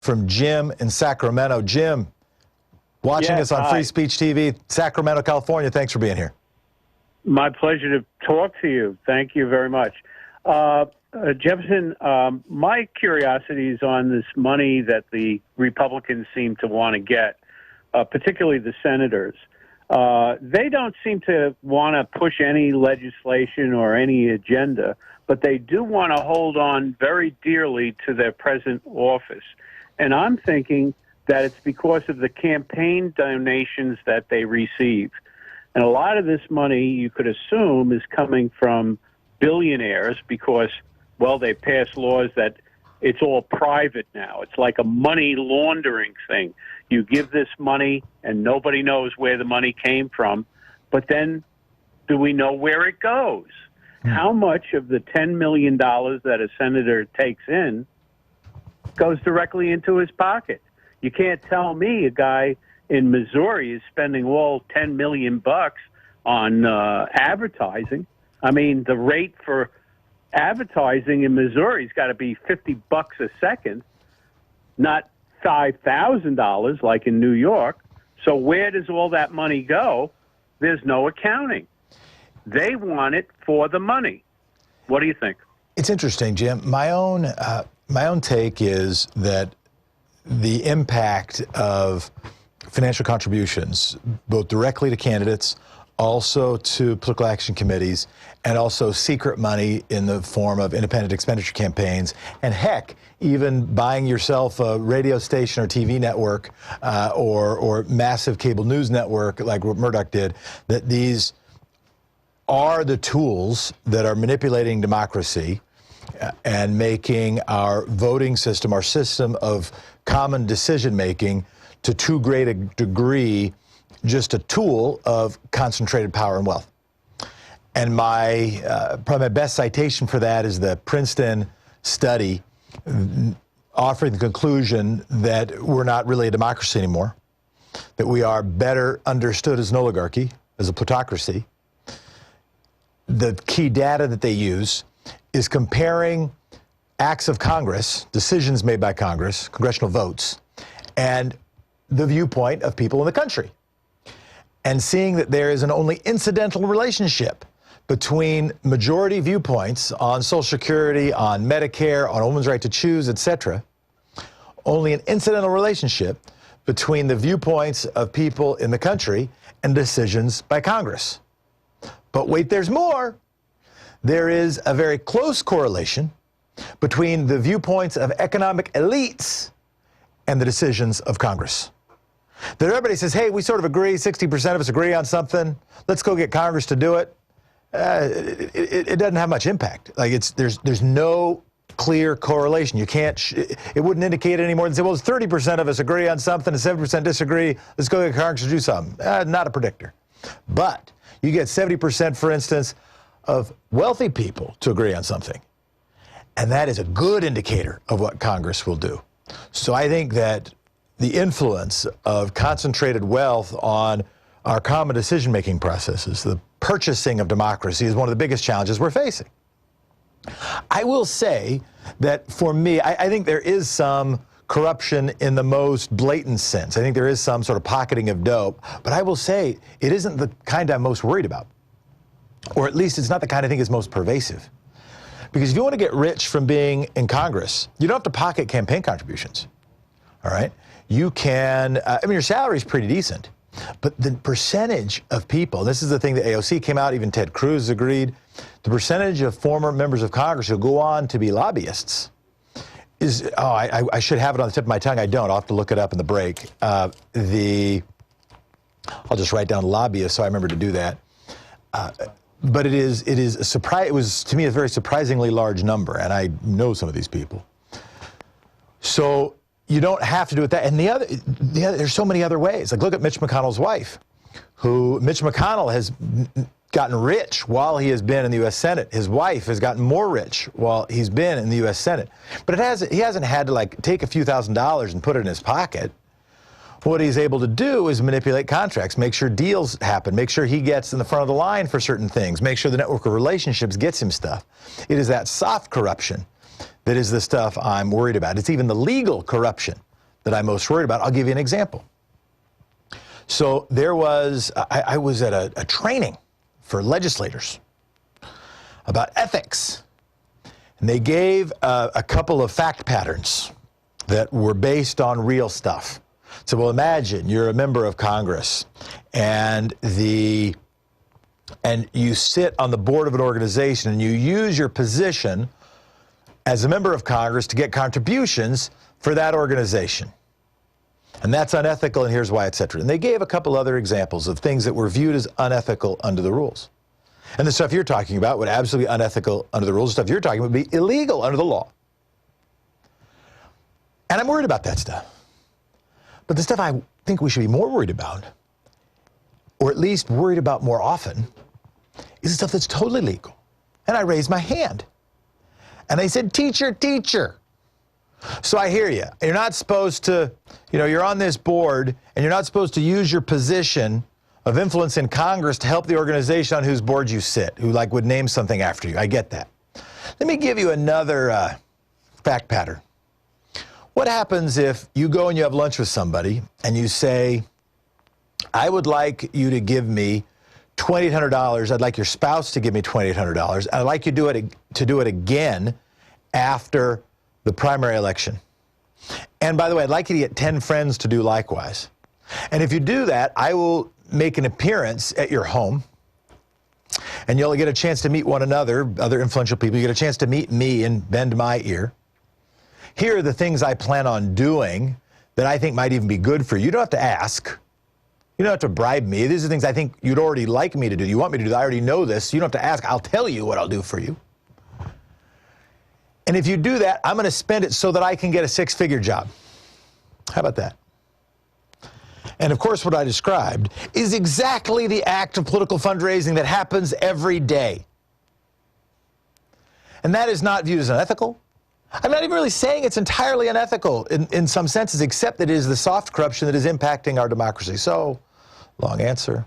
from Jim in Sacramento. Jim, watching us on Free Speech TV, Sacramento, California. Thanks for being here. My pleasure to talk to you. Thank you very much. Jefferson, my curiosity is on this money that the Republicans seem to want to get, particularly the senators. They don't seem to want to push any legislation or any agenda, but they do want to hold on very dearly to their present office. And I'm thinking that it's because of the campaign donations that they receive. And a lot of this money, you could assume, is coming from billionaires because, well, they pass laws that it's all private now. It's like a money laundering thing. You give this money and nobody knows where the money came from, but then do we know where it goes? How much of the $10 million that a senator takes in goes directly into his pocket? You can't tell me a guy in Missouri is spending all $10 million on advertising. I mean, the rate for advertising in Missouri's got to be $50 a second, not $5,000 like in New York. So where does all that money go? There's no accounting. They want it for the money. What do you think? It's interesting, Jim. My own take is that the impact of financial contributions, both directly to candidates, also to political action committees, and also secret money in the form of independent expenditure campaigns, and heck, even buying yourself a radio station or TV network or massive cable news network like what Murdoch did, that these are the tools that are manipulating democracy and making our voting system, our system of common decision-making, to too great a degree just a tool of concentrated power and wealth. And probably my best citation for that is the Princeton study offering the conclusion that we're not really a democracy anymore, that we are better understood as an oligarchy, as a plutocracy. The key data that they use is comparing acts of Congress, decisions made by Congress, congressional votes, and the viewpoint of people in the country, and seeing that there is an only incidental relationship between majority viewpoints on Social Security, on Medicare, on a woman's right to choose, etc., only an incidental relationship between the viewpoints of people in the country and decisions by Congress. But wait, there's more. There is a very close correlation between the viewpoints of economic elites and the decisions of Congress. That everybody says, hey, we sort of agree, 60% of us agree on something, let's go get Congress to do it. It doesn't have much impact. Like there's no clear correlation. You can't, it wouldn't indicate any more than say, well, 30% of us agree on something and 70% disagree, let's go get Congress to do something. Not a predictor. But you get 70%, for instance, of wealthy people to agree on something. And that is a good indicator of what Congress will do. So I think that the influence of concentrated wealth on our common decision-making processes, the purchasing of democracy, is one of the biggest challenges we're facing. I will say that for me, I think there is some corruption in the most blatant sense. I think there is some sort of pocketing of dope, but I will say it isn't the kind I'm most worried about. Or at least it's not the kind I think is most pervasive. Because if you want to get rich from being in Congress, you don't have to pocket campaign contributions, all right? You can, I mean, your salary is pretty decent, but the percentage of people, this is the thing that AOC came out, even Ted Cruz agreed, the percentage of former members of Congress who go on to be lobbyists is, I should have it on the tip of my tongue, I don't, I'll have to look it up in the break. I'll just write down lobbyists so I remember to do that. But it is a surprise. It was, to me, a very surprisingly large number, and I know some of these people. So you don't have to do it that. And the other, there's so many other ways. Like, look at Mitch McConnell's wife, Mitch McConnell has gotten rich while he has been in the U.S. Senate. His wife has gotten more rich while he's been in the U.S. Senate. But he hasn't had to, like, take a few $1,000s and put it in his pocket. What he's able to do is manipulate contracts, make sure deals happen, make sure he gets in the front of the line for certain things, make sure the network of relationships gets him stuff. It is that soft corruption that is the stuff I'm worried about. It's even the legal corruption that I'm most worried about. I'll give you an example. So there was, I was at a training for legislators about ethics. And they gave a couple of fact patterns that were based on real stuff. So, well, imagine you're a member of Congress and you sit on the board of an organization and you use your position as a member of Congress to get contributions for that organization. And that's unethical, and here's why, et cetera. And they gave a couple other examples of things that were viewed as unethical under the rules. And the stuff you're talking about would absolutely be unethical under the rules. The stuff you're talking about would be illegal under the law. And I'm worried about that stuff. But the stuff I think we should be more worried about, or at least worried about more often, is the stuff that's totally legal. And I raised my hand. And they said, teacher, teacher. So I hear you. You're not supposed to, you're on this board, and you're not supposed to use your position of influence in Congress to help the organization on whose board you sit, who would name something after you. I get that. Let me give you another fact pattern. What happens if you go and you have lunch with somebody and you say, I would like you to give me $2,800. I'd like your spouse to give me $2,800. I'd like you to do it again after the primary election. And by the way, I'd like you to get 10 friends to do likewise. And if you do that, I will make an appearance at your home, and you'll get a chance to meet one another, other influential people. You get a chance to meet me and bend my ear. Here are the things I plan on doing that I think might even be good for you. You don't have to ask. You don't have to bribe me. These are things I think you'd already like me to do. You want me to do that. I already know this. You don't have to ask. I'll tell you what I'll do for you. And if you do that, I'm going to spend it so that I can get a 6-figure job. How about that? And of course, what I described is exactly the act of political fundraising that happens every day. And that is not viewed as unethical. I'm not even really saying it's entirely unethical in some senses, except that it is the soft corruption that is impacting our democracy. So, long answer.